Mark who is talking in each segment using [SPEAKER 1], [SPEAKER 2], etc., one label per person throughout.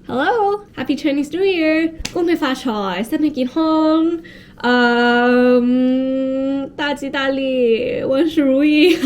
[SPEAKER 1] Hello! Happy Chinese New Year! 恭喜发财，身体健康，大吉大利，万事如意。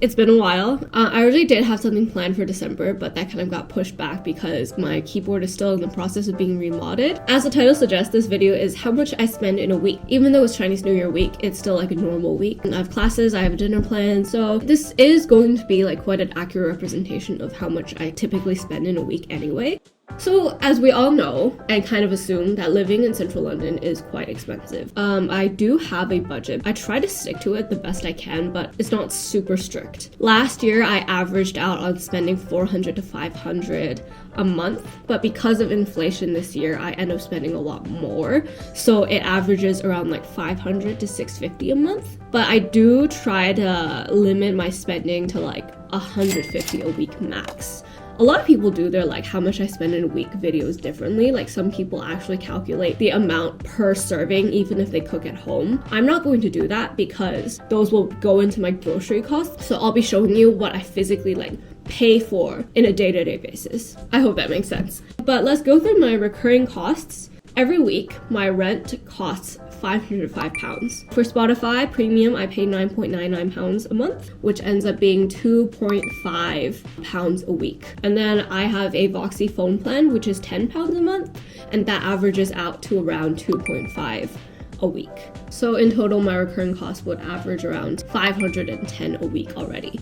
[SPEAKER 1] It's been a while. I originally did have something planned for December, but that kind of got pushed back because my keyboard is still in the process of being remodded. As the title suggests, this video is how much I spend in a week. Even though it's Chinese New Year week, it's still like a normal week. I have classes, I have a dinner plan, so this is going to be like quite an accurate representation of how much I typically spend in a week anyway. So, as we all know, and kind of assume that living in central London is quite expensive. I do have a budget. I try to stick to it the best I can, but it's not super strict. Last year, I averaged out on spending 400 to 500 a month, but because of inflation this year, I end up spending a lot more. So it averages around like 500 to 650 a month. But I do try to limit my spending to like 150 a week max. A lot of people do their like how much I spend in a week videos differently. Like some people actually calculate the amount per serving even if they cook at home. I'm not going to do that because those will go into my grocery costs. So I'll be showing you what I physically like pay for in a day-to-day basis. I hope that makes sense. But let's go through my recurring costs. Every week, my rent costs £505. For Spotify Premium, I pay £9.99 a month, which ends up being £2.5 a week. And then I have a Voxy phone plan, which is £10 a month, and that averages out to around 2.5 a week. So in total, my recurring costs would average around 510 a week already.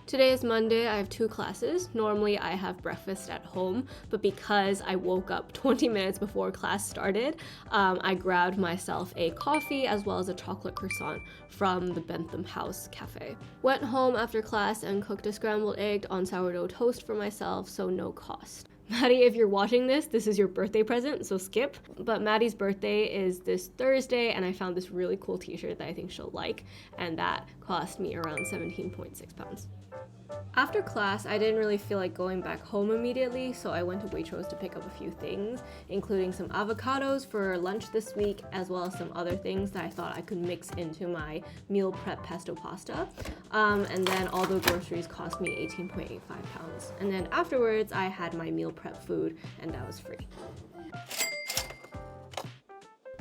[SPEAKER 1] Today is Monday. I have 2 classes. Normally I have breakfast at home, but because I woke up 20 minutes before class started, I grabbed myself a coffee as well as a chocolate croissant from the Bentham House cafe. Went home after class and cooked a scrambled egg on sourdough toast for myself, so no cost. Maddie, if you're watching this is your birthday present, so skip. But Maddie's birthday is this Thursday, and I found this really cool t-shirt that I think she'll like, and that cost me around £17.6. After class, I didn't really feel like going back home immediately, so I went to Waitrose to pick up a few things, including some avocados for lunch this week, as well as some other things that I thought I could mix into my meal prep pesto pasta. And then all the groceries cost me £18.85. And then afterwards, I had my meal prep food, and that was free.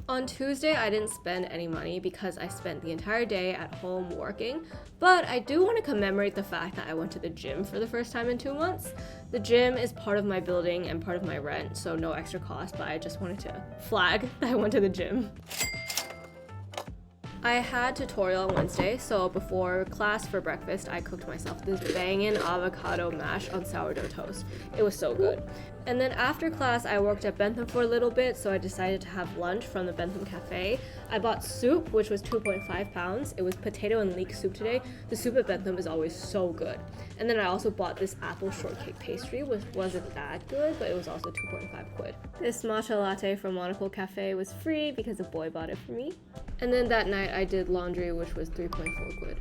[SPEAKER 1] On Tuesday, I didn't spend any money because I spent the entire day at home working, but I do want to commemorate the fact that I went to the gym for the first time in 2 months. The gym is part of my building and part of my rent, so no extra cost, but I just wanted to flag that I went to the gym. I had tutorial on Wednesday, so before class for breakfast, I cooked myself this bangin' avocado mash on sourdough toast. It was so good. And then after class, I worked at Bentham for a little bit, so I decided to have lunch from the Bentham Cafe. I bought soup, which was £2.5. It was potato and leek soup today. The soup at Bentham is always so good. And then I also bought this apple shortcake pastry, which wasn't that good, but it was also 2.5 quid. This matcha latte from Monocle Cafe was free because a boy bought it for me. And then that night I did laundry, which was 3.4 quid.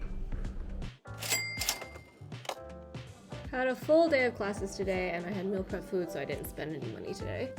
[SPEAKER 1] I had a full day of classes today and I had meal prep food, so I didn't spend any money today.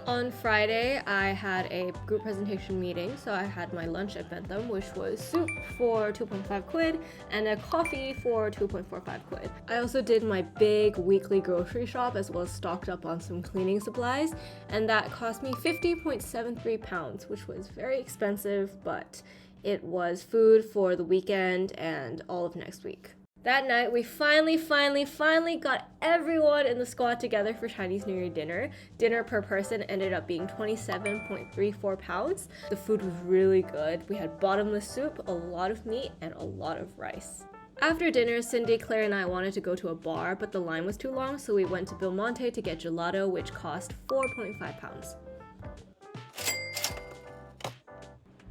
[SPEAKER 1] On Friday, I had a group presentation meeting, so I had my lunch at Bentham, which was soup for 2.5 quid and a coffee for 2.45 quid. I also did my big weekly grocery shop as well as stocked up on some cleaning supplies, and that cost me £50.73, which was very expensive, but it was food for the weekend and all of next week. That night, we finally got everyone in the squad together for Chinese New Year dinner. Dinner per person ended up being £27.34. The food was really good. We had bottomless soup, a lot of meat, and a lot of rice. After dinner, Cindy, Claire, and I wanted to go to a bar, but the line was too long, so we went to Belmonte to get gelato, which cost £4.5.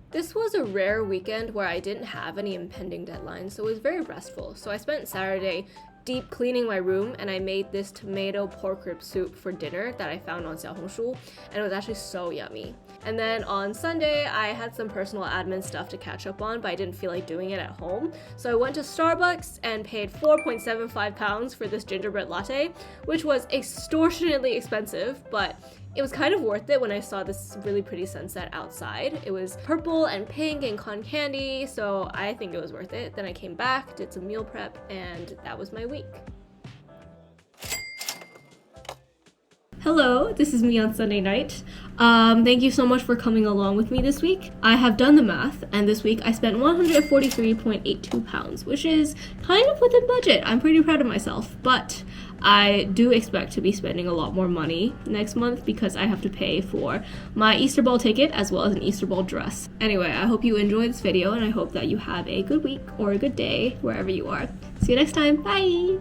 [SPEAKER 1] This was a rare weekend where I didn't have any impending deadlines, so it was very restful. So I spent Saturday deep cleaning my room, and I made this tomato pork rib soup for dinner that I found on Xiaohongshu, and it was actually so yummy. And then on Sunday, I had some personal admin stuff to catch up on, but I didn't feel like doing it at home. So I went to Starbucks and paid £4.75 for this gingerbread latte, which was extortionately expensive, but it was kind of worth it when I saw this really pretty sunset outside. It was purple and pink and cotton candy, so I think it was worth it. Then I came back, did some meal prep, and that was my week. Hello, this is me on Sunday night. Thank you so much for coming along with me this week. I have done the math, and this week I spent 143.82 pounds, which is kind of within budget. I'm pretty proud of myself, but I do expect to be spending a lot more money next month because I have to pay for my Easter ball ticket as well as an Easter ball dress. Anyway, I hope you enjoyed this video, and I hope that you have a good week or a good day wherever you are. See you next time. Bye!